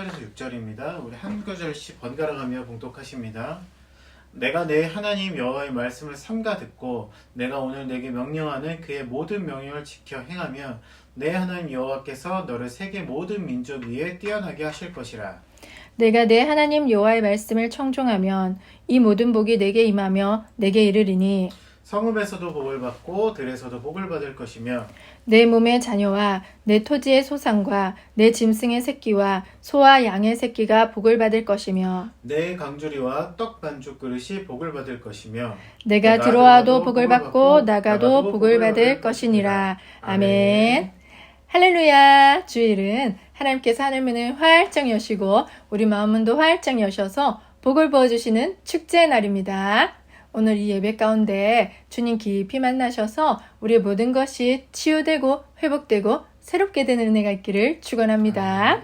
3절에서 6절입니다. 우리 한 구절씩 번갈아 가며 봉독하십니다. 내가 내 하나님 여호와의 말씀을 삼가 듣고 내가 오늘 내게 명령하는 그의 모든 명령을 지켜 행하며 내 하나님 여호와께서 너를 세계 모든 민족 위에 뛰어나게 하실 것이라. 내가 내 하나님 여호와의 말씀을 청종하면 이 모든 복이 내게 임하며 내게 이르리니 성읍에서도 복을 받고 들에서도 복을 받을 것이며 내 몸의 자녀와 내 토지의 소산과 내 짐승의 새끼와 소와 양의 새끼가 복을 받을 것이며 내 강주리와 떡 반죽 그릇이 복을 받을 것이며 내가 들어와도 복을 받고 나가도 복을 받을 것이니라. 아멘. 할렐루야. 주일은 하나님께서 하늘문을 활짝 여시고 우리 마음문도 활짝 여셔서 복을 부어주시는 축제의 날입니다. 오늘 이 예배 가운데 주님 깊이 만나셔서 우리의 모든 것이 치유되고 회복되고 새롭게 되는 은혜가 있기를 축원합니다.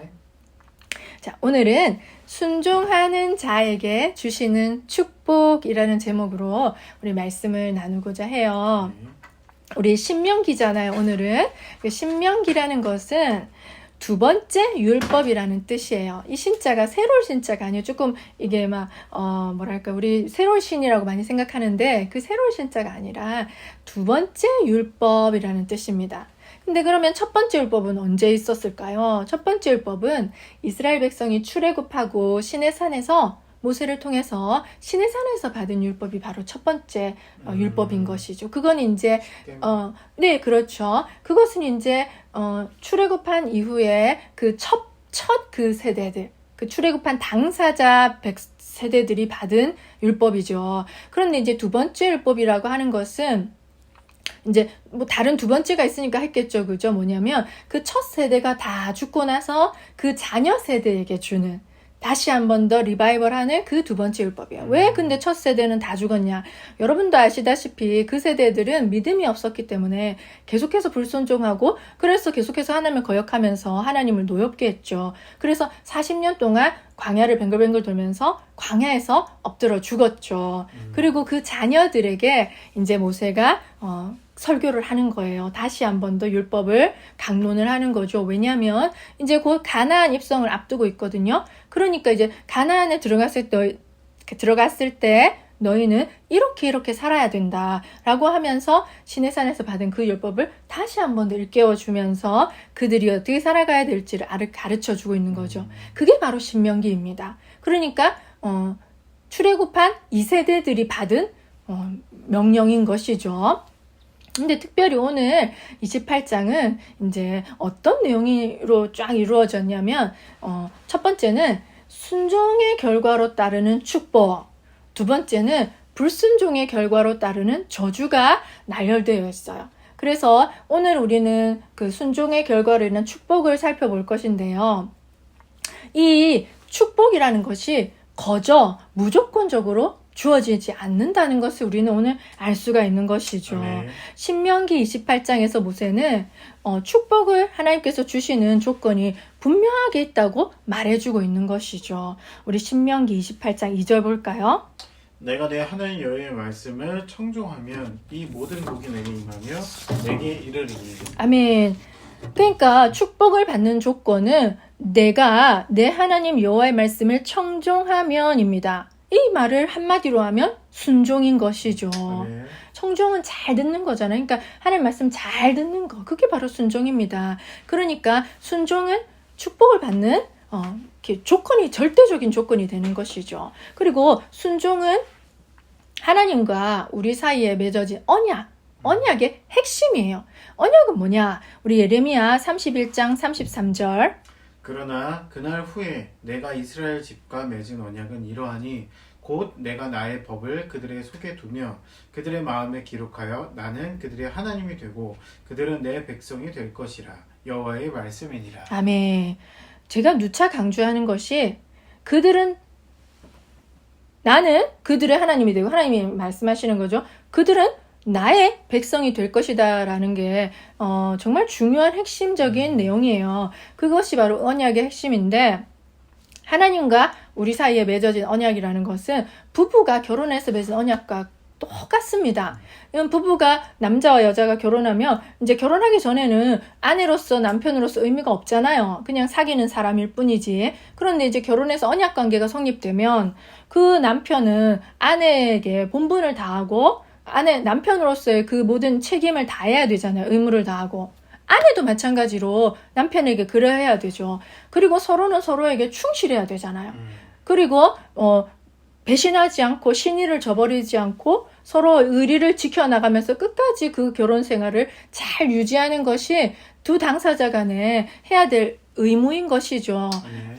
자, 오늘은 순종하는 자에게 주시는 축복이라는 제목으로 우리 말씀을 나누고자 해요. 우리 신명기잖아요. 오늘은 신명기라는 것은 두 번째 율법이라는 뜻이에요. 이 신자가 새로운 신자가 아니에요. 조금 이게 우리 새로운 신이라고 많이 생각하는데 그 새로운 신자가 아니라 두 번째 율법이라는 뜻입니다. 근데 그러면 첫 번째 율법은 언제 있었을까요? 첫 번째 율법은 이스라엘 백성이 출애굽하고 시내산에서 모세를 통해서 시내산에서 받은 율법이 바로 첫 번째 율법인 것이죠. 그건 이제 네, 그렇죠. 그것은 이제 출애굽한 이후에 그 첫 그 세대들, 그 출애굽한 당사자 세대들이 받은 율법이죠. 그런데 이제 두 번째 율법이라고 하는 것은 이제 다른 두 번째가 있으니까 했겠죠. 그죠? 뭐냐면 그 첫 세대가 다 죽고 나서 그 자녀 세대에게 주는 다시 한 번 더 리바이벌하는 그 두 번째 율법이에요. 왜 근데 첫 세대는 다 죽었냐? 여러분도 아시다시피 그 세대들은 믿음이 없었기 때문에 계속해서 불순종하고 그래서 계속해서 하나님을 거역하면서 하나님을 노엽게 했죠. 그래서 40년 동안 광야를 뱅글뱅글 돌면서 광야에서 엎드려 죽었죠. 그리고 그 자녀들에게 이제 모세가 설교를 하는 거예요. 다시 한 번 더 율법을 강론을 하는 거죠. 왜냐하면 이제 곧 가나안 입성을 앞두고 있거든요. 그러니까 이제 가나안에 들어갔을 때 너희는 이렇게 살아야 된다라고 하면서 시내산에서 받은 그 율법을 다시 한 번 더 일깨워주면서 그들이 어떻게 살아가야 될지를 가르쳐주고 있는 거죠. 그게 바로 신명기입니다. 그러니까 출애굽한 2세대들이 받은 명령인 것이죠. 근데 특별히 오늘 28장은 이제 어떤 내용으로 쫙 이루어졌냐면 첫 번째는 순종의 결과로 따르는 축복, 두 번째는 불순종의 결과로 따르는 저주가 나열되어 있어요. 그래서 오늘 우리는 그 순종의 결과로 인한 축복을 살펴볼 것인데요. 이 축복이라는 것이 무조건적으로 주어지지 않는다는 것을 우리는 오늘 알 수가 있는 것이죠. 신명기 28장에서 모세는 축복을 하나님께서 주시는 조건이 분명하게 있다고 말해주고 있는 것이죠. 우리 신명기 28장 2절 볼까요? 내가 내 하나님 여호와의 말씀을 청종하면 이 모든 복이 내게 임하며 내게 이르리니. 아멘. 그러니까 축복을 받는 조건은 내가 내 하나님 여호와의 말씀을 청종하면입니다. 이 말을 한마디로 하면 순종인 것이죠. 청종은 잘 듣는 거잖아요. 그러니까 하나님 말씀 잘 듣는 거. 그게 바로 순종입니다. 그러니까 순종은 축복을 받는 조건이 절대적인 조건이 되는 것이죠. 그리고 순종은 하나님과 우리 사이에 맺어진 언약의 핵심이에요. 언약은 뭐냐? 우리 예레미야 31장 33절. 그러나 그날 후에 내가 이스라엘 집과 맺은 언약은 이러하니 곧 내가 나의 법을 그들의 속에 두며 그들의 마음에 기록하여 나는 그들의 하나님이 되고 그들은 내 백성이 될 것이라. 여호와의 말씀이니라. 아멘. 제가 누차 강조하는 것이 나는 그들의 하나님이 되고 하나님이 말씀하시는 거죠. 그들은 나의 백성이 될 것이다 라는 게 정말 중요한 핵심적인 내용이에요. 그것이 바로 언약의 핵심인데 하나님과 우리 사이에 맺어진 언약이라는 것은 부부가 결혼해서 맺은 언약과 똑같습니다. 부부가 남자와 여자가 결혼하면 이제 결혼하기 전에는 아내로서 남편으로서 의미가 없잖아요. 그냥 사귀는 사람일 뿐이지. 그런데 이제 결혼해서 언약 관계가 성립되면 그 남편은 아내에게 본분을 다하고 남편으로서의 그 모든 책임을 다해야 되잖아요. 의무를 다하고. 아내도 마찬가지로 남편에게 그래야 되죠. 그리고 서로는 서로에게 충실해야 되잖아요. 그리고 배신하지 않고 신의를 저버리지 않고 서로 의리를 지켜나가면서 끝까지 그 결혼 생활을 잘 유지하는 것이 두 당사자 간에 해야 될 의무인 것이죠.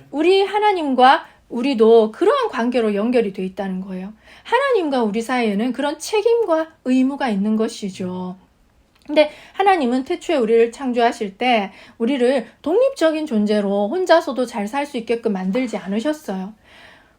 우리 하나님과 우리도 그러한 관계로 연결이 돼 있다는 거예요. 하나님과 우리 사이에는 그런 책임과 의무가 있는 것이죠. 근데 하나님은 태초에 우리를 창조하실 때 우리를 독립적인 존재로 혼자서도 잘 살 수 있게끔 만들지 않으셨어요.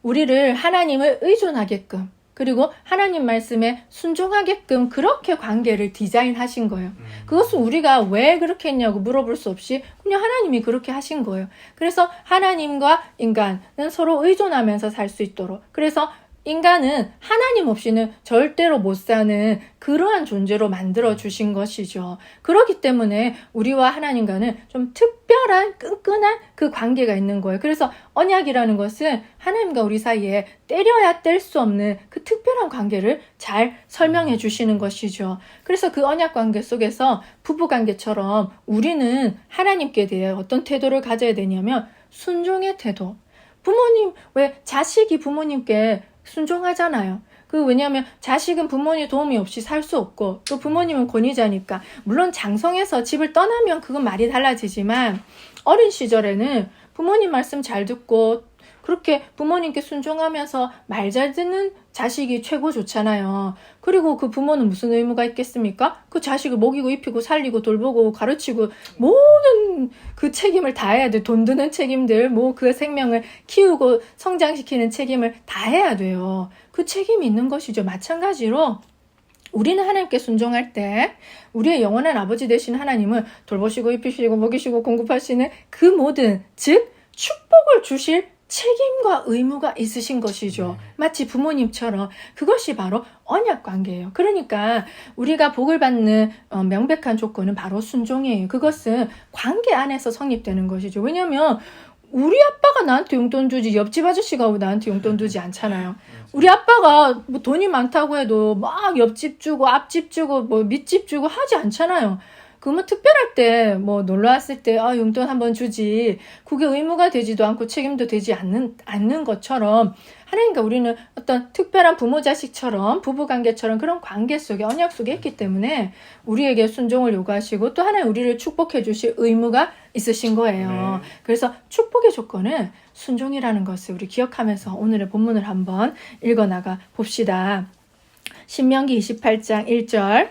우리를 하나님을 의존하게끔 그리고 하나님 말씀에 순종하게끔 그렇게 관계를 디자인하신 거예요. 그것은 우리가 왜 그렇게 했냐고 물어볼 수 없이 그냥 하나님이 그렇게 하신 거예요. 그래서 하나님과 인간은 서로 의존하면서 살 수 있도록 그래서 인간은 하나님 없이는 절대로 못 사는 그러한 존재로 만들어 주신 것이죠. 그렇기 때문에 우리와 하나님과는 좀 특별한 끈끈한 그 관계가 있는 거예요. 그래서 언약이라는 것은 하나님과 우리 사이에 때려야 뗄 수 없는 그 특별한 관계를 잘 설명해 주시는 것이죠. 그래서 그 언약 관계 속에서 부부 관계처럼 우리는 하나님께 대해 어떤 태도를 가져야 되냐면 순종의 태도. 부모님, 왜 자식이 부모님께 순종하잖아요. 왜냐하면 자식은 부모님 도움이 없이 살 수 없고 또 부모님은 권위자니까 물론 장성해서 집을 떠나면 그건 말이 달라지지만 어린 시절에는 부모님 말씀 잘 듣고 그렇게 부모님께 순종하면서 말 잘 듣는 자식이 최고 좋잖아요. 그리고 그 부모는 무슨 의무가 있겠습니까? 그 자식을 먹이고 입히고 살리고 돌보고 가르치고 모든 그 책임을 다 해야 돼. 돈 드는 책임들, 그 생명을 키우고 성장시키는 책임을 다 해야 돼요. 그 책임이 있는 것이죠. 마찬가지로 우리는 하나님께 순종할 때 우리의 영원한 아버지 되신 하나님은 돌보시고 입히시고 먹이시고 공급하시는 그 모든 즉 축복을 주실 책임과 의무가 있으신 것이죠. 마치 부모님처럼 그것이 바로 언약 관계예요. 그러니까 우리가 복을 받는 명백한 조건은 바로 순종이에요. 그것은 관계 안에서 성립되는 것이죠. 왜냐하면 우리 아빠가 나한테 용돈 주지 옆집 아저씨가 나한테 용돈 주지 않잖아요. 우리 아빠가 돈이 많다고 해도 막 옆집 주고 앞집 주고 밑집 주고 하지 않잖아요. 특별할 때 놀러 왔을 때 용돈 한번 주지 그게 의무가 되지도 않고 책임도 되지 않는 것처럼 하나님과 우리는 어떤 특별한 부모 자식처럼 부부관계처럼 그런 관계 속에 언약 속에 있기 때문에 우리에게 순종을 요구하시고 또 하나님 우리를 축복해 주실 의무가 있으신 거예요. 그래서 축복의 조건은 순종이라는 것을 우리 기억하면서 오늘의 본문을 한번 읽어나가 봅시다. 신명기 28장 1절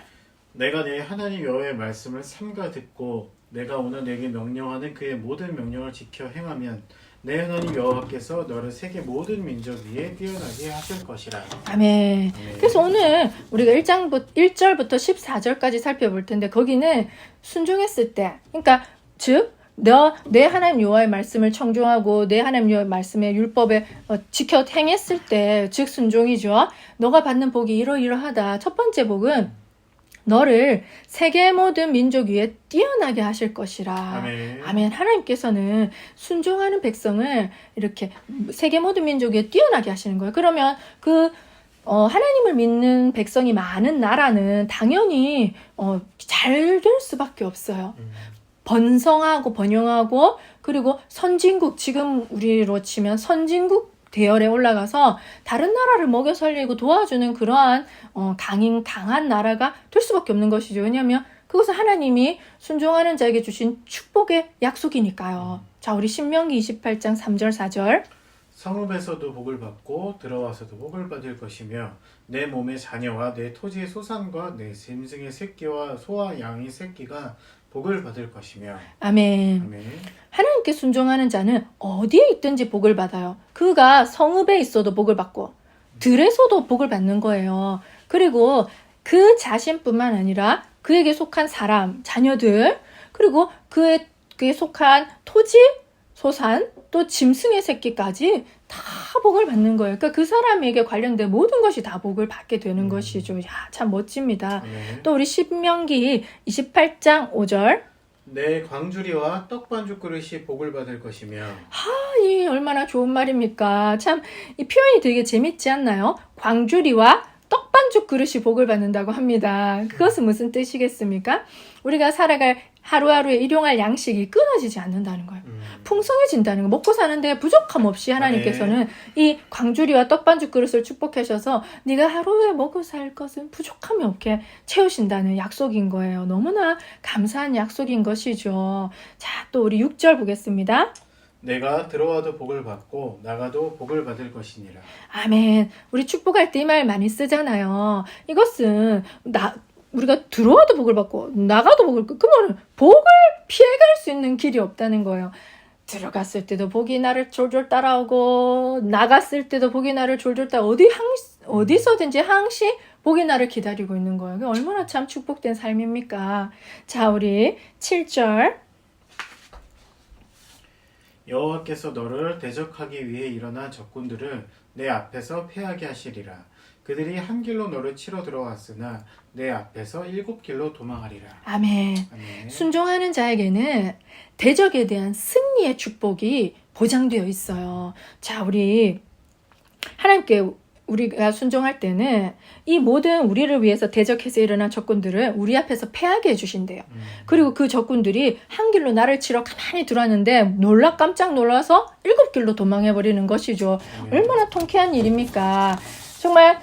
내가 내 하나님 여호와의 말씀을 삼가 듣고 내가 오늘 내게 명령하는 그의 모든 명령을 지켜 행하면 내 하나님 여호와께서 너를 세계 모든 민족 위에 뛰어나게 하실 것이라. 아멘. 그래서 오늘 우리가 1절부터 14절까지 살펴볼 텐데 거기는 순종했을 때 그러니까 즉 내 하나님 여호와의 말씀을 청종하고 내 하나님 여호와의 말씀의 율법에 지켜 행했을 때 즉 순종이죠. 너가 받는 복이 이러이러하다. 첫 번째 복은 너를 세계 모든 민족 위에 뛰어나게 하실 것이라. 아멘. 아멘. 하나님께서는 순종하는 백성을 이렇게 세계 모든 민족 위에 뛰어나게 하시는 거예요. 그러면 하나님을 믿는 백성이 많은 나라는 당연히 잘 될 수밖에 없어요. 번성하고 번영하고 그리고 선진국 지금 우리로 치면 선진국 대열에 올라가서 다른 나라를 먹여 살리고 도와주는 그러한 강한 나라가 될 수밖에 없는 것이죠. 왜냐하면 그것은 하나님이 순종하는 자에게 주신 축복의 약속이니까요. 자, 우리 신명기 28장 3절 4절 성읍에서도 복을 받고 들어와서도 복을 받을 것이며 내 몸의 자녀와 내 토지의 소산과 내 짐승의 새끼와 소와 양의 새끼가 복을 받을 것이며. 아멘. 아멘. 하나님께 순종하는 자는 어디에 있든지 복을 받아요. 그가 성읍에 있어도 복을 받고 들에서도 복을 받는 거예요. 그리고 그 자신뿐만 아니라 그에게 속한 사람, 자녀들 그리고 그에 속한 토지, 소산 또 짐승의 새끼까지 다 복을 받는 거예요. 그러니까 그 사람에게 관련된 모든 것이 다 복을 받게 되는 것이죠. 야, 참 멋집니다. 아멘. 또 우리 신명기 28장 5절. 내 광주리와 떡반죽 그릇이 복을 받을 것이며. 이 얼마나 좋은 말입니까? 참 이 표현이 되게 재밌지 않나요? 광주리와 떡반죽 그릇이 복을 받는다고 합니다. 그것은 무슨 뜻이겠습니까? 우리가 살아갈 하루하루에 일용할 양식이 끊어지지 않는다는 거예요. 풍성해진다는 거. 먹고 사는데 부족함 없이 하나님께서는 이 광주리와 떡반죽 그릇을 축복하셔서 네가 하루에 먹고 살 것은 부족함이 없게 채우신다는 약속인 거예요. 너무나 감사한 약속인 것이죠. 자, 또 우리 6절 보겠습니다. 내가 들어와도 복을 받고 나가도 복을 받을 것이니라. 아멘. 우리 축복할 때 이 말 많이 쓰잖아요. 이것은 우리가 들어와도 복을 받고 나가도 복을 받고, 그러면 복을 피해갈 수 있는 길이 없다는 거예요. 들어갔을 때도 복이 나를 졸졸 따라오고 나갔을 때도 복이 나를 졸졸 따라 어디서든지 항시 복이 나를 기다리고 있는 거예요. 그게 얼마나 참 축복된 삶입니까? 자, 우리 7절. 여호와께서 너를 대적하기 위해 일어난 적군들을 내 앞에서 패하게 하시리라. 그들이 한 길로 너를 치러 들어왔으나 내 앞에서 7길로 도망하리라. 아멘. 아멘. 순종하는 자에게는 대적에 대한 승리의 축복이 보장되어 있어요. 자, 우리 하나님께 우리가 순종할 때는 이 모든 우리를 위해서 대적해서 일어난 적군들을 우리 앞에서 패하게 해주신대요. 그리고 그 적군들이 한 길로 나를 치러 가만히 들어왔는데 깜짝 놀라서 7길로 도망해버리는 것이죠. 얼마나 통쾌한 일입니까? 정말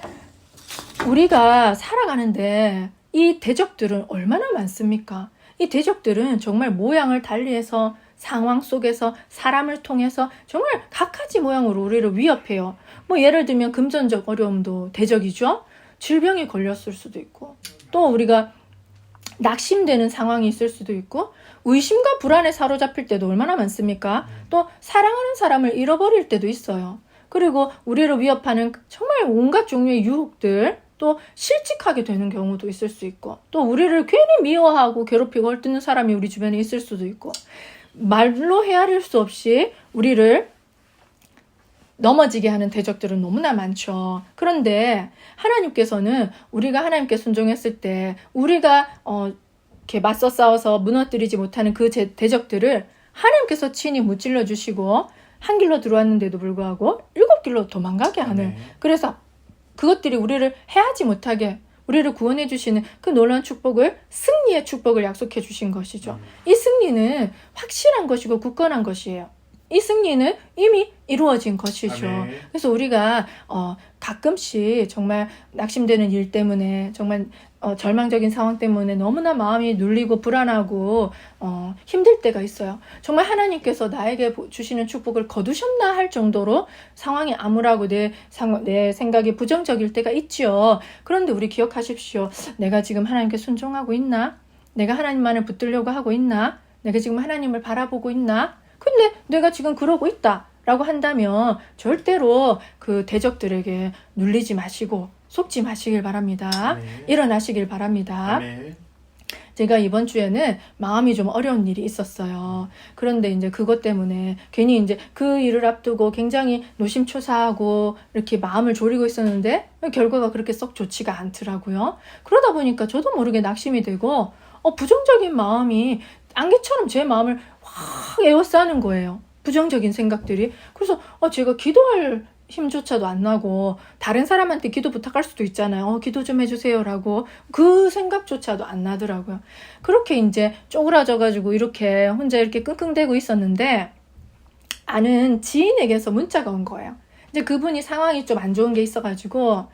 우리가 살아가는데 이 대적들은 얼마나 많습니까? 이 대적들은 정말 모양을 달리해서 상황 속에서 사람을 통해서 정말 각가지 모양으로 우리를 위협해요. 뭐 예를 들면 금전적 어려움도 대적이죠. 질병에 걸렸을 수도 있고 또 우리가 낙심되는 상황이 있을 수도 있고 의심과 불안에 사로잡힐 때도 얼마나 많습니까? 또 사랑하는 사람을 잃어버릴 때도 있어요. 그리고 우리를 위협하는 정말 온갖 종류의 유혹들 또 실직하게 되는 경우도 있을 수 있고 또 우리를 괜히 미워하고 괴롭히고 헐뜯는 사람이 우리 주변에 있을 수도 있고 말로 헤아릴 수 없이 우리를 넘어지게 하는 대적들은 너무나 많죠. 그런데 하나님께서는 우리가 하나님께 순종했을 때 우리가 이렇게 맞서 싸워서 무너뜨리지 못하는 그 대적들을 하나님께서 친히 무찔러 주시고 한 길로 들어왔는데도 불구하고 7길로 도망가게 하는 그래서 그것들이 우리를 해하지 못하게 우리를 구원해 주시는 그 놀라운 축복을 승리의 축복을 약속해 주신 것이죠. 이 승리는 확실한 것이고 굳건한 것이에요. 이 승리는 이미 이루어진 것이죠. 아멘. 그래서 우리가 가끔씩 정말 낙심되는 일 때문에 정말 절망적인 상황 때문에 너무나 마음이 눌리고 불안하고 힘들 때가 있어요. 정말 하나님께서 나에게 주시는 축복을 거두셨나 할 정도로 상황이 암울하고 내 생각이 부정적일 때가 있지요. 그런데 우리 기억하십시오. 내가 지금 하나님께 순종하고 있나? 내가 하나님만을 붙들려고 하고 있나? 내가 지금 하나님을 바라보고 있나? 근데 내가 지금 그러고 있다라고 한다면 절대로 그 대적들에게 눌리지 마시고 속지 마시길 바랍니다. 아멘. 일어나시길 바랍니다. 아멘. 제가 이번 주에는 마음이 좀 어려운 일이 있었어요. 그런데 이제 그것 때문에 괜히 이제 그 일을 앞두고 굉장히 노심초사하고 이렇게 마음을 졸이고 있었는데 결과가 그렇게 썩 좋지가 않더라고요. 그러다 보니까 저도 모르게 낙심이 되고 부정적인 마음이 안개처럼 제 마음을 확 에워싸는 거예요. 부정적인 생각들이. 그래서 제가 기도할 힘조차도 안 나고 다른 사람한테 기도 부탁할 수도 있잖아요. 기도 좀 해주세요라고 그 생각조차도 안 나더라고요. 그렇게 이제 쪼그라져가지고 이렇게 혼자 이렇게 끙끙대고 있었는데 아는 지인에게서 문자가 온 거예요. 이제 그분이 상황이 좀 안 좋은 게 있어가지고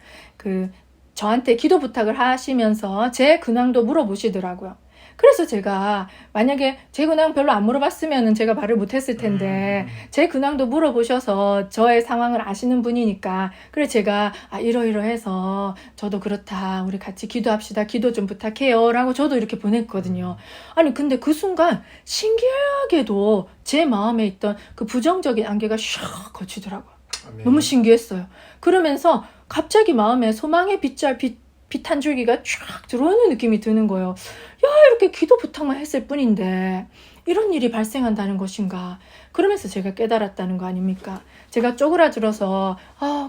저한테 기도 부탁을 하시면서 제 근황도 물어보시더라고요. 그래서 제가 만약에 제 근황 별로 안 물어봤으면 제가 말을 못했을 텐데 제 근황도 물어보셔서 저의 상황을 아시는 분이니까 그래 제가 이러이러해서 저도 그렇다 우리 같이 기도합시다 기도 좀 부탁해요 라고 저도 이렇게 보냈거든요. 아니 근데 그 순간 신기하게도 제 마음에 있던 그 부정적인 안개가 샥 거치더라고요. 아멘. 너무 신기했어요. 그러면서 갑자기 마음에 소망의 빛 한 줄기가 쫙 들어오는 느낌이 드는 거예요. 야, 이렇게 기도 부탁만 했을 뿐인데 이런 일이 발생한다는 것인가. 그러면서 제가 깨달았다는 거 아닙니까? 제가 쪼그라들어서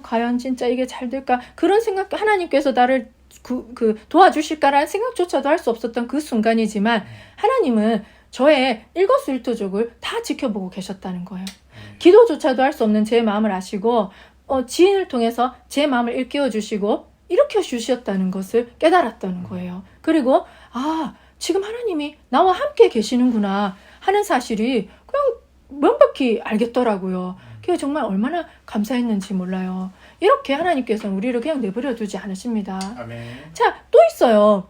과연 진짜 이게 잘 될까? 그런 생각, 하나님께서 나를 도와주실까라는 생각조차도 할 수 없었던 그 순간이지만 하나님은 저의 일거수일투족을 다 지켜보고 계셨다는 거예요. 기도조차도 할 수 없는 제 마음을 아시고 지인을 통해서 제 마음을 일깨워 주시고 일으켜 주셨다는 것을 깨달았다는 거예요. 그리고 지금 하나님이 나와 함께 계시는구나 하는 사실이 그냥 명백히 알겠더라고요. 그게 정말 얼마나 감사했는지 몰라요. 이렇게 하나님께서는 우리를 그냥 내버려 두지 않으십니다. 아멘. 자, 또 있어요.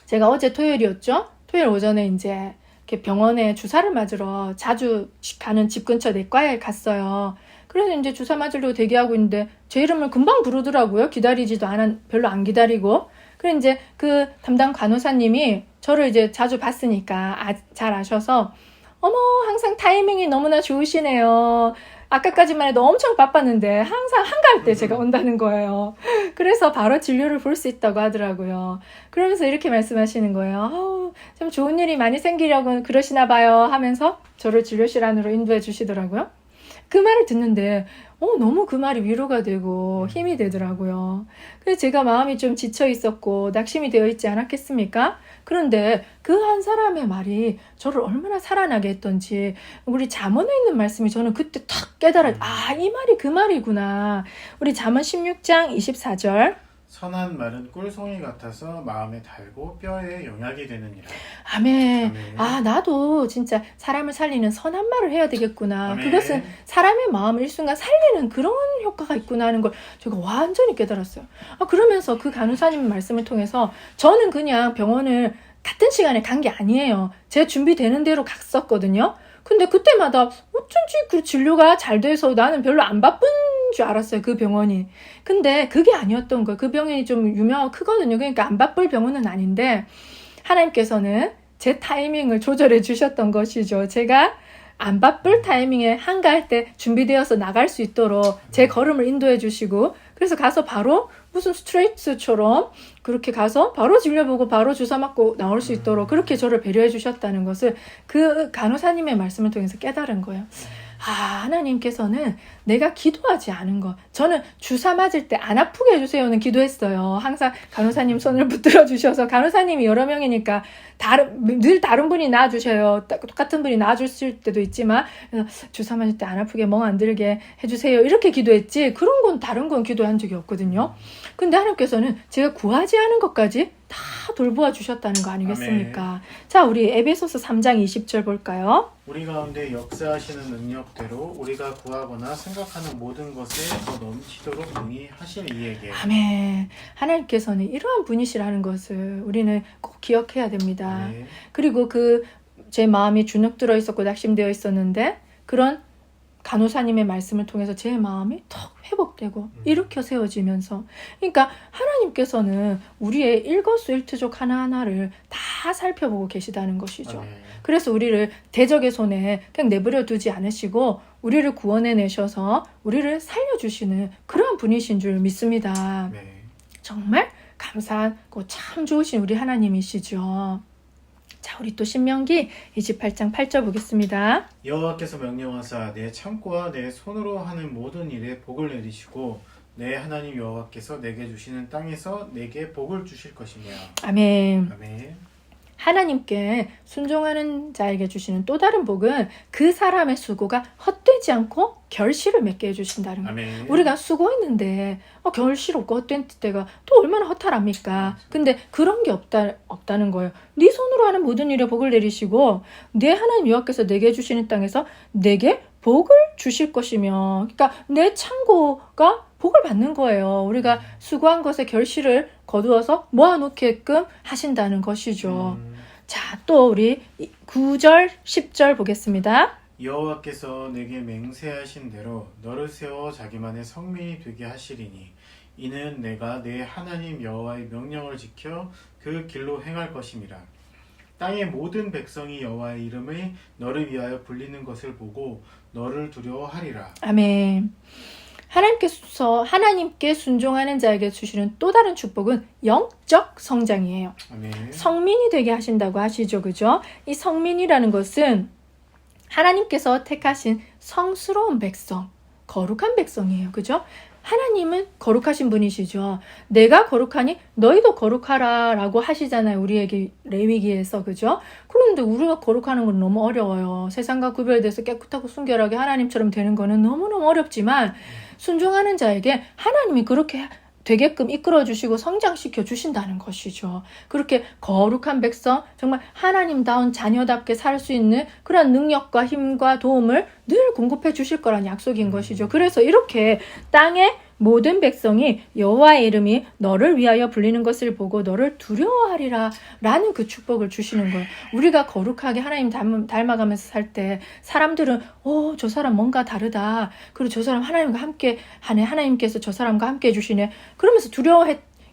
제가 어제 토요일이었죠? 토요일 오전에 이제 이렇게 병원에 주사를 맞으러 자주 가는 집 근처 내과에 갔어요. 그래서 이제 주사 맞으려고 대기하고 있는데 제 이름을 금방 부르더라고요. 기다리지도 별로 안 기다리고. 그래 이제 그 담당 간호사님이 저를 이제 자주 봤으니까 잘 아셔서 어머, 항상 타이밍이 너무나 좋으시네요. 아까까지만 해도 엄청 바빴는데 항상 한가할 때 제가 온다는 거예요. 그래서 바로 진료를 볼 수 있다고 하더라고요. 그러면서 이렇게 말씀하시는 거예요. 좀 좋은 일이 많이 생기려고 그러시나 봐요 하면서 저를 진료실 안으로 인도해 주시더라고요. 그 말을 듣는데 너무 그 말이 위로가 되고 힘이 되더라고요. 그래서 제가 마음이 좀 지쳐 있었고 낙심이 되어 있지 않았겠습니까? 그런데 그 한 사람의 말이 저를 얼마나 살아나게 했던지 우리 잠언에 있는 말씀이 저는 그때 탁 깨달아 이 말이 그 말이구나. 우리 잠언 16장 24절 선한 말은 꿀송이 같아서 마음에 달고 뼈에 영약이 되느니라. 아멘. 아멘. 나도 진짜 사람을 살리는 선한 말을 해야 되겠구나. 아멘. 그것은 사람의 마음을 일순간 살리는 그런 효과가 있구나 하는 걸 제가 완전히 깨달았어요. 그러면서 그 간호사님 말씀을 통해서 저는 그냥 병원을 같은 시간에 간 게 아니에요. 제 준비되는 대로 갔었거든요. 근데 그때마다 어쩐지 그 진료가 잘 돼서 나는 별로 안 바쁜 줄 알았어요. 그 병원이. 근데 그게 아니었던 거예요. 그 병원이 좀 유명하고 크거든요. 그러니까 안 바쁠 병원은 아닌데 하나님께서는 제 타이밍을 조절해 주셨던 것이죠. 제가 안 바쁠 타이밍에 한가할 때 준비되어서 나갈 수 있도록 제 걸음을 인도해 주시고 그래서 가서 바로 무슨 스트레이트처럼 그렇게 가서 바로 진료보고 바로 주사 맞고 나올 수 있도록 그렇게 저를 배려해 주셨다는 것을 그 간호사님의 말씀을 통해서 깨달은 거예요. 하나님께서는 내가 기도하지 않은 것. 저는 주사 맞을 때 안 아프게 해주세요는 기도했어요. 항상 간호사님 손을 붙들어 주셔서 간호사님이 여러 명이니까 늘 다른 분이 놔주셔요. 똑같은 분이 놔주실 때도 있지만 주사 맞을 때 안 아프게 멍 안 들게 해주세요. 이렇게 기도했지 그런 건 다른 건 기도한 적이 없거든요. 근데 하나님께서는 제가 구하지 않은 것까지 다 돌보아 주셨다는 거 아니겠습니까? 아멘. 자, 우리 에베소서 3장 20절 볼까요? 우리 가운데 역사하시는 능력대로 우리가 구하거나 생각하는 모든 것에 더 넘치도록 능히 하실 이에게. 아멘. 하나님께서는 이러한 분이시라는 것을 우리는 꼭 기억해야 됩니다. 아멘. 그리고 제 마음이 주눅 들어 있었고 낙심되어 있었는데 그런 간호사님의 말씀을 통해서 제 마음이 턱 회복되고 일으켜 세워지면서 그러니까 하나님께서는 우리의 일거수일투족 하나하나를 다 살펴보고 계시다는 것이죠. 아멘. 그래서 우리를 대적의 손에 그냥 내버려 두지 않으시고 우리를 구원해 내셔서 우리를 살려주시는 그런 분이신 줄 믿습니다. 아멘. 정말 감사하고 참 좋으신 우리 하나님이시죠. 자, 우리 또 신명기 28장 8절 보겠습니다. 여호와께서 명령하사 내 창고와 내 손으로 하는 모든 일에 복을 내리시고 내 하나님 여호와께서 내게 주시는 땅에서 내게 복을 주실 것이며. 아멘. 아멘. 하나님께 순종하는 자에게 주시는 또 다른 복은 그 사람의 수고가 헛되지 않고 결실을 맺게 해주신다는 거예요. 아멘. 우리가 수고했는데 결실 없고 헛된 때가 또 얼마나 허탈합니까? 근데 그런 게 없다는 거예요. 네 손으로 하는 모든 일에 복을 내리시고 내 하나님 여호와께서 내게 주시는 땅에서 내게 복을 주실 것이며 그러니까 내 창고가 복을 받는 거예요. 우리가 수고한 것의 결실을 거두어서 모아놓게끔 하신다는 것이죠. 자, 또 우리 9절, 10절 보겠습니다. 여호와께서 내게 맹세하신 대로 너를 세워 자기만의 성민이 되게 하시리니 이는 내가 내 하나님 여호와의 명령을 지켜 그 길로 행할 것임이라. 땅의 모든 백성이 여호와의 이름을 너를 위하여 불리는 것을 보고 너를 두려워하리라. 아멘. 하나님께 순종하는 자에게 주시는 또 다른 축복은 영적 성장이에요. 아멘. 성민이 되게 하신다고 하시죠. 그죠? 이 성민이라는 것은 하나님께서 택하신 성스러운 백성, 거룩한 백성이에요. 그죠? 하나님은 거룩하신 분이시죠. 내가 거룩하니 너희도 거룩하라 라고 하시잖아요. 우리에게 레위기에서. 그죠? 그런데 우리가 거룩하는 건 너무 어려워요. 세상과 구별돼서 깨끗하고 순결하게 하나님처럼 되는 거는 너무너무 어렵지만 순종하는 자에게 하나님이 그렇게 되게끔 이끌어주시고 성장시켜 주신다는 것이죠. 그렇게 거룩한 백성, 정말 하나님다운 자녀답게 살 수 있는 그런 능력과 힘과 도움을 늘 공급해 주실 거란 약속인 것이죠. 그래서 이렇게 땅의 모든 백성이 여호와의 이름이 너를 위하여 불리는 것을 보고 너를 두려워하리라 라는 그 축복을 주시는 거예요. 우리가 거룩하게 하나님 닮아가면서 살 때 사람들은 저 사람 뭔가 다르다. 그리고 저 사람 하나님과 함께 하네. 하나님께서 저 사람과 함께 해주시네. 그러면서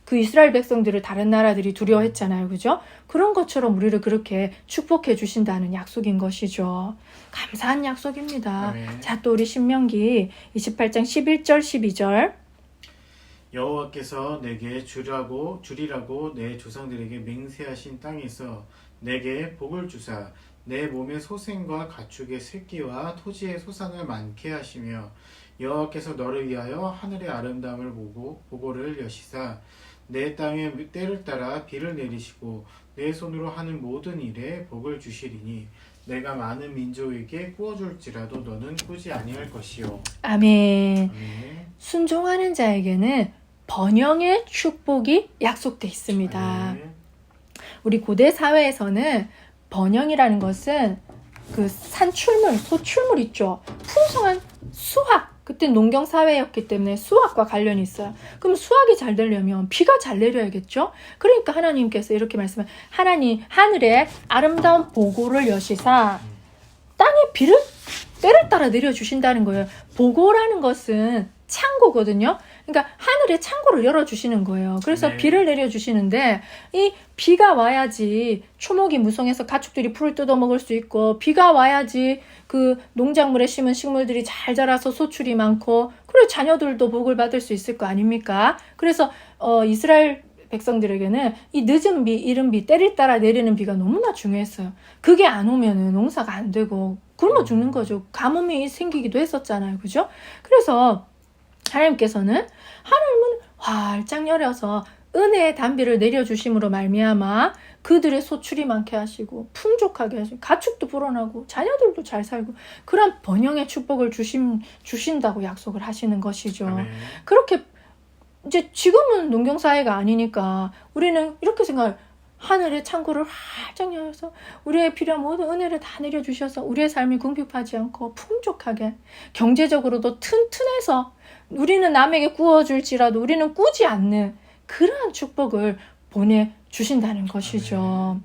그 이스라엘 백성들을 다른 나라들이 두려워했잖아요. 그죠? 그런 것처럼 우리를 그렇게 축복해 주신다는 약속인 것이죠. 감사한 약속입니다. 아멘. 자, 또 우리 신명기 28장 11절 12절. 여호와께서 내게 주리라고 내 조상들에게 맹세하신 땅에서 내게 복을 주사 내 몸의 소생과 가축의 새끼와 토지의 소산을 많게 하시며 여호와께서 너를 위하여 하늘의 아름다움을 보고 보고를 여시사 내 땅에 때를 따라 비를 내리시고 내 손으로 하는 모든 일에 복을 주시리니 내가 많은 민족에게 꾸어줄지라도 너는 꾸지 아니할 것이요. 아멘. 아멘. 순종하는 자에게는 번영의 축복이 약속돼 있습니다. 아멘. 우리 고대 사회에서는 번영이라는 것은 그 산출물, 소출물 있죠. 풍성한 수확. 그때 농경 사회였기 때문에 수확과 관련이 있어요. 그럼 수확이 잘 되려면 비가 잘 내려야겠죠. 그러니까 하나님께서 이렇게 말씀하면 하나님 하늘에 아름다운 보고를 여시사 땅에 비를 때를 따라 내려주신다는 거예요. 보고라는 것은 창고거든요. 그러니까 하늘에 창고를 열어주시는 거예요. 그래서 네. 비를 내려주시는데 이 비가 와야지 초목이 무성해서 가축들이 풀을 뜯어먹을 수 있고 비가 와야지 그 농작물에 심은 식물들이 잘 자라서 소출이 많고 그리고 자녀들도 복을 받을 수 있을 거 아닙니까? 그래서 이스라엘 백성들에게는 이 늦은 비, 이른 비, 때를 따라 내리는 비가 너무나 중요했어요. 그게 안 오면은 농사가 안 되고 굶어 죽는 거죠. 가뭄이 생기기도 했었잖아요. 그죠? 그래서 하나님께서는 하늘문 활짝 열어서 은혜의 단비를 내려주심으로 말미암아 그들의 소출이 많게 하시고 풍족하게 하시고 가축도 불어나고 자녀들도 잘 살고 그런 번영의 축복을 주신다고 약속을 하시는 것이죠. 아멘. 그렇게 이제 지금은 농경사회가 아니니까 우리는 이렇게 생각해요. 하늘의 창고를 활짝 열어서 우리의 필요한 모든 은혜를 다 내려주셔서 우리의 삶이 궁핍하지 않고 풍족하게 경제적으로도 튼튼해서 우리는 남에게 구워줄지라도 우리는 꾸지 않는 그러한 축복을 보내주신다는 것이죠.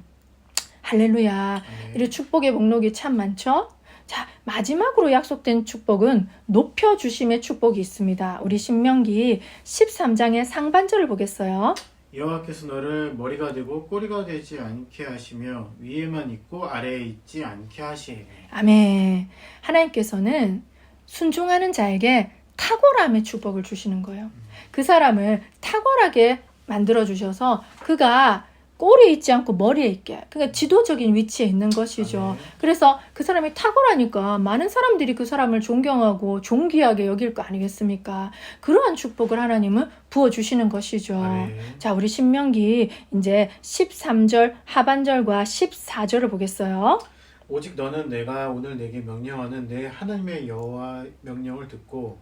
할렐루야. 아멘. 이런 축복의 목록이 참 많죠? 자, 마지막으로 약속된 축복은 높여주심의 축복이 있습니다. 우리 신명기 13장의 상반절을 보겠어요. 여호와께서 너를 머리가 되고 꼬리가 되지 않게 하시며 위에만 있고 아래에 있지 않게 하시니. 아멘. 하나님께서는 순종하는 자에게 탁월함의 축복을 주시는 거예요. 그 사람을 탁월하게 만들어주셔서 그가 꼬리에 있지 않고 머리에 있게. 그러니까 지도적인 위치에 있는 것이죠. 아멘. 그래서 그 사람이 탁월하니까 많은 사람들이 그 사람을 존경하고 존귀하게 여길 거 아니겠습니까? 그러한 축복을 하나님은 부어주시는 것이죠. 아멘. 자, 우리 신명기 이제 13절 하반절과 14절을 보겠어요. 오직 너는 내가 오늘 내게 명령하는 내 하나님의 여호와 명령을 듣고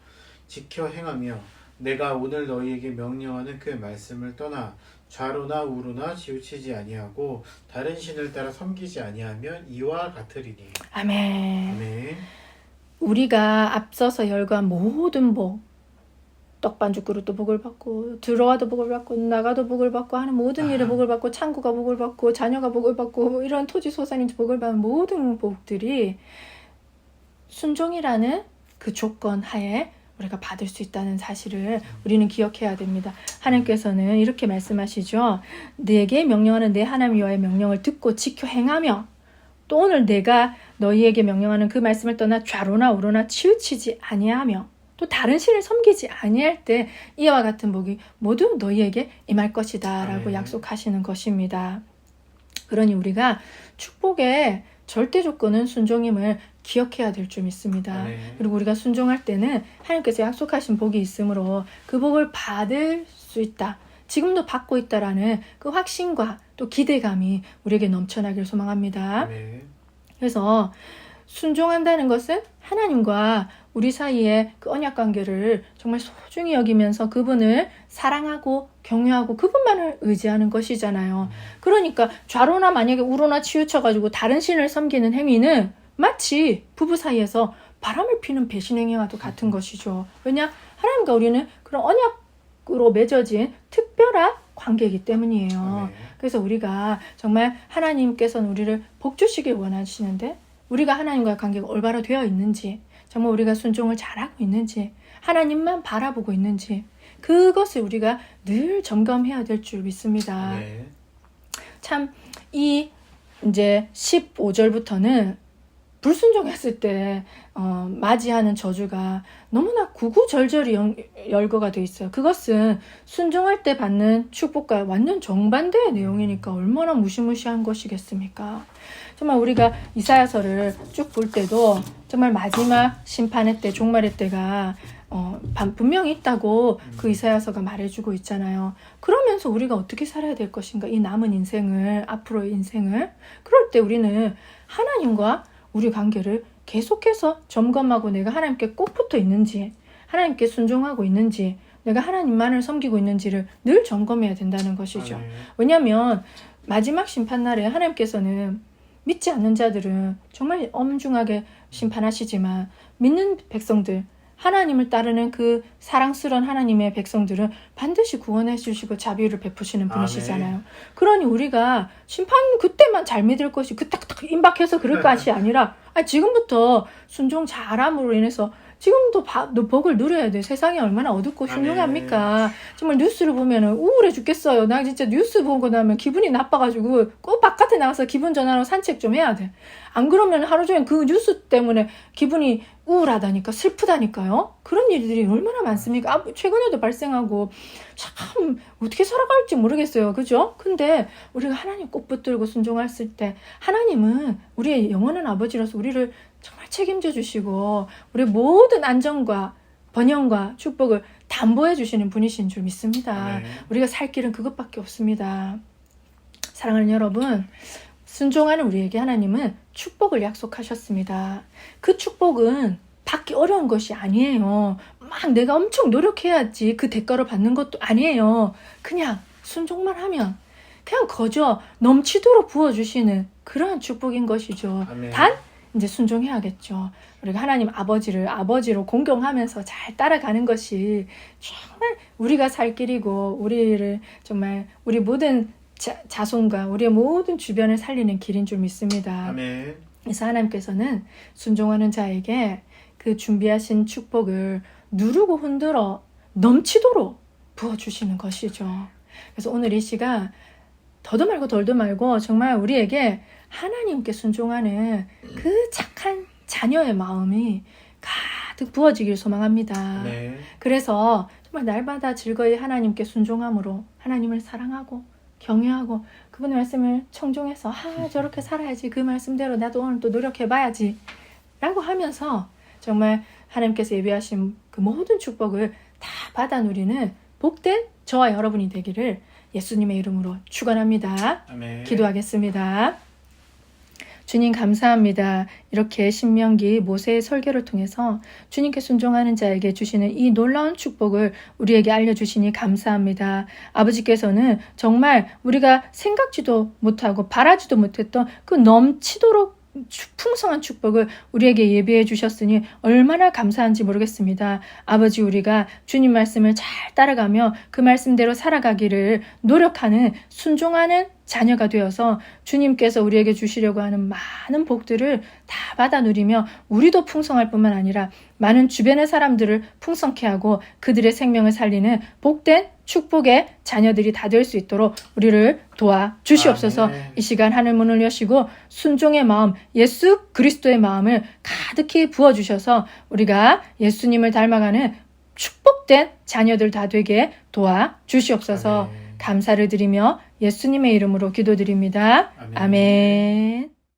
지켜 행하며 내가 오늘 너희에게 명령하는 그 말씀을 떠나 좌로나 우로나 치우치지 아니하고 다른 신을 따라 섬기지 아니하면 이와 같으리니. 아멘. 아멘. 우리가 앞서서 열거한 모든 복, 떡반죽 그릇도 복을 받고 들어와도 복을 받고 나가도 복을 받고 하는 모든 일에 복을 받고 창구가 복을 받고 자녀가 복을 받고 이런 토지 소산이 복을 받는 모든 복들이 순종이라는 그 조건 하에 우리가 받을 수 있다는 사실을 우리는 기억해야 됩니다. 하나님께서는 이렇게 말씀하시죠. 내게 명령하는 내 하나님 여호와의 명령을 듣고 지켜 행하며 또 오늘 내가 너희에게 명령하는 그 말씀을 떠나 좌로나 우로나 치우치지 아니하며 또 다른 신을 섬기지 아니할 때 이와 같은 복이 모두 너희에게 임할 것이다 라고 아멘. 약속하시는 것입니다. 그러니 우리가 축복의 절대 조건은 순종임을 기억해야 될 줄 믿습니다. 아멘. 그리고 우리가 순종할 때는 하나님께서 약속하신 복이 있으므로 그 복을 받을 수 있다. 지금도 받고 있다라는 그 확신과 또 기대감이 우리에게 넘쳐나길 소망합니다. 아멘. 그래서 순종한다는 것은 하나님과 우리 사이의 그 언약 관계를 정말 소중히 여기면서 그분을 사랑하고 경외하고 그분만을 의지하는 것이잖아요. 그러니까 좌로나 만약에 우로나 치우쳐가지고 다른 신을 섬기는 행위는 마치 부부 사이에서 바람을 피는 배신 행위와도 같은 것이죠. 왜냐? 하나님과 우리는 그런 언약으로 맺어진 특별한 관계이기 때문이에요. 아멘. 그래서 우리가 정말 하나님께서는 우리를 복 주시길 원하시는데 우리가 하나님과의 관계가 올바로 되어 있는지, 정말 우리가 순종을 잘하고 있는지, 하나님만 바라보고 있는지, 그것을 우리가 늘 점검해야 될 줄 믿습니다. 네. 참, 이제 15절부터는 불순종했을 때 맞이하는 저주가 너무나 구구절절히 열거가 되어 있어요. 그것은 순종할 때 받는 축복과 완전 정반대의 내용이니까 얼마나 무시무시한 것이겠습니까? 정말 우리가 이사야서를 쭉 볼 때도 정말 마지막 심판의 때, 종말의 때가 분명히 있다고 그 이사야서가 말해주고 있잖아요. 그러면서 우리가 어떻게 살아야 될 것인가? 이 남은 인생을, 앞으로의 인생을. 그럴 때 우리는 하나님과 우리 관계를 계속해서 점검하고 내가 하나님께 꼭 붙어 있는지, 하나님께 순종하고 있는지, 내가 하나님만을 섬기고 있는지를 늘 점검해야 된다는 것이죠. 아멘. 왜냐하면 마지막 심판날에 하나님께서는 믿지 않는 자들은 정말 엄중하게 심판하시지만 믿는 백성들, 하나님을 따르는 그 사랑스러운 하나님의 백성들은 반드시 구원해 주시고 자비를 베푸시는 분이시잖아요. 그러니 우리가 심판 그때만 잘 믿을 것이 그딱 임박해서 그럴 것이 아니라 지금부터 순종 잘함으로 인해서 지금도 복을 누려야 돼. 세상이 얼마나 어둡고 흉흉합니까? 정말 뉴스를 보면 우울해 죽겠어요. 나 진짜 뉴스 보고 나면 기분이 나빠가지고 꼭 바깥에 나가서 기분 전환하고 산책 좀 해야 돼. 안 그러면 하루 종일 그 뉴스 때문에 기분이 우울하다니까, 슬프다니까요. 그런 일들이 얼마나 많습니까? 최근에도 발생하고 참 어떻게 살아갈지 모르겠어요. 그죠? 근데 우리가 하나님 꼭 붙들고 순종했을 때 하나님은 우리의 영원한 아버지로서 우리를 정말 책임져 주시고 우리 모든 안정과 번영과 축복을 담보해 주시는 분이신 줄 믿습니다. 네. 우리가 살 길은 그것밖에 없습니다. 사랑하는 여러분, 순종하는 우리에게 하나님은 축복을 약속하셨습니다. 그 축복은 받기 어려운 것이 아니에요. 막 내가 엄청 노력해야지 그 대가로 받는 것도 아니에요. 그냥 순종만 하면 그냥 거저 넘치도록 부어주시는 그러한 축복인 것이죠. 아멘. 단 이제 순종해야겠죠. 우리가 하나님 아버지로 공경하면서 잘 따라가는 것이 정말 우리가 살 길이고 우리를 정말 우리 모든 자손과 우리의 모든 주변을 살리는 길인 줄 믿습니다. 아멘. 그래서 하나님께서는 순종하는 자에게 그 준비하신 축복을 누르고 흔들어 넘치도록 부어주시는 것이죠. 그래서 오늘 이 시간 더도 말고 덜도 말고 정말 우리에게 하나님께 순종하는 그 착한 자녀의 마음이 가득 부어지길 소망합니다. 네. 그래서 정말 날마다 즐거이 하나님께 순종함으로 하나님을 사랑하고 경외하고 그분의 말씀을 청종해서 저렇게 살아야지, 그 말씀대로 나도 오늘 또 노력해봐야지 라고 하면서 정말 하나님께서 예비하신 그 모든 축복을 다 받아 누리는 복된 저와 여러분이 되기를 예수님의 이름으로 축원합니다. 아멘. 기도하겠습니다. 주님 감사합니다. 이렇게 신명기 모세의 설교를 통해서 주님께 순종하는 자에게 주시는 이 놀라운 축복을 우리에게 알려주시니 감사합니다. 아버지께서는 정말 우리가 생각지도 못하고 바라지도 못했던 그 넘치도록 풍성한 축복을 우리에게 예비해 주셨으니 얼마나 감사한지 모르겠습니다. 아버지, 우리가 주님 말씀을 잘 따라가며 그 말씀대로 살아가기를 노력하는 순종하는 자녀가 되어서 주님께서 우리에게 주시려고 하는 많은 복들을 다 받아 누리며 우리도 풍성할 뿐만 아니라 많은 주변의 사람들을 풍성케 하고 그들의 생명을 살리는 복된 축복의 자녀들이 다 될 수 있도록 우리를 도와 주시옵소서. 아멘. 이 시간 하늘 문을 여시고 순종의 마음, 예수 그리스도의 마음을 가득히 부어주셔서 우리가 예수님을 닮아가는 축복된 자녀들 다 되게 도와 주시옵소서. 아멘. 감사를 드리며 예수님의 이름으로 기도드립니다. 아멘. 아멘.